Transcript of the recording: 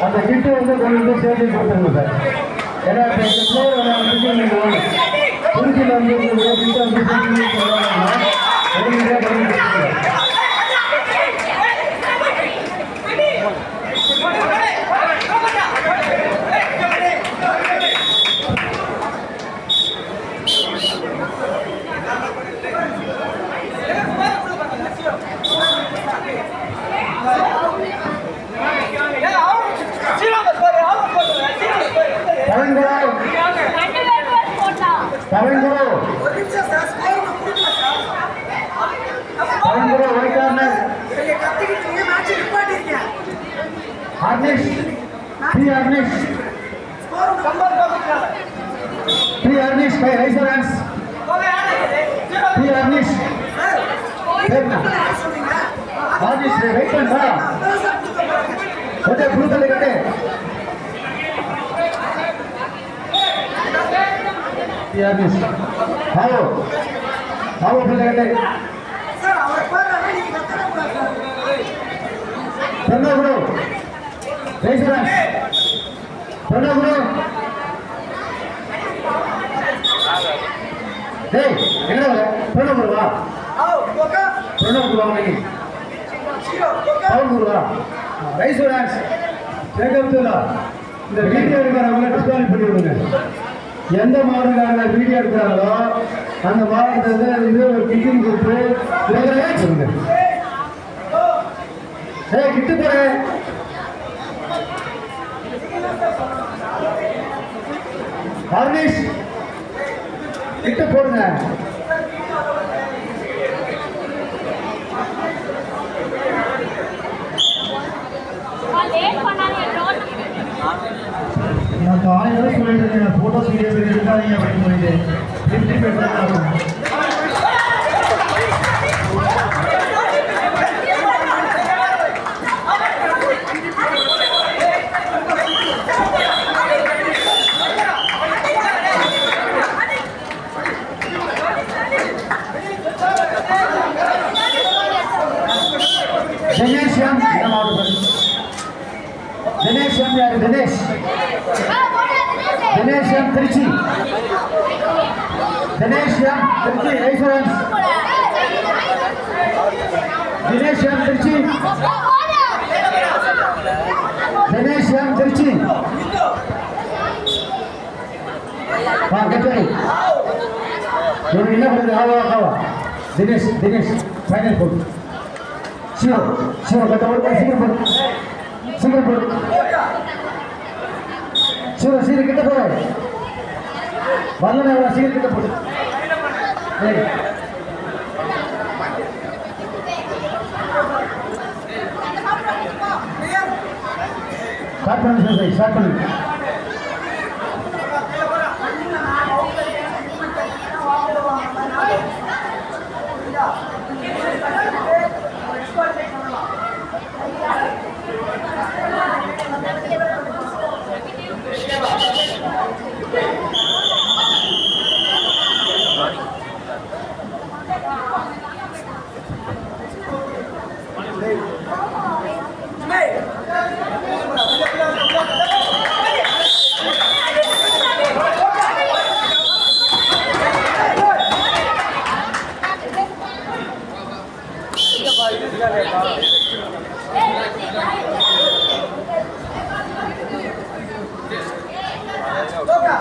அந்த கிட்டு வந்து கொண்டு சேர்த்து கொடுத்துருங்க சார். ஏன்னா திருச்சியில் வந்து கிட்ட வந்து இந்த வீடியோ எடுக்கிறவங்க டிஸ்குவாலிஃபை பண்ணி விடுங்க. எந்த மாவட்டக்காரங்க வீடியோ எடுக்கிறாங்களோ அந்த மாவட்டத்தில் இது ஒரு கிட்டிங் கொடுத்து சொல்லுங்க. கிட்டு போறேன் ஹர்னிஷ் கிட்ட போடுங்க. நான் காலையில் சொல்லிட்டு இருக்கேன், ஃபோட்டோஸ் வீடியோஸ் எடுக்காதீங்க அப்படின்னு சொல்லிட்டு திருப்பி பேசுகிறேன். திருச்சி என்ன பண்ணுறது? ஆவா தினேஷ் ஃபைனல் போடு. சீக்கிரம் போடு. சீக்கிரம் கிட்ட போடு. வரல சீக்கிரம் கிட்ட போடு. ஸ்டார்ட் பண்ணு. Go!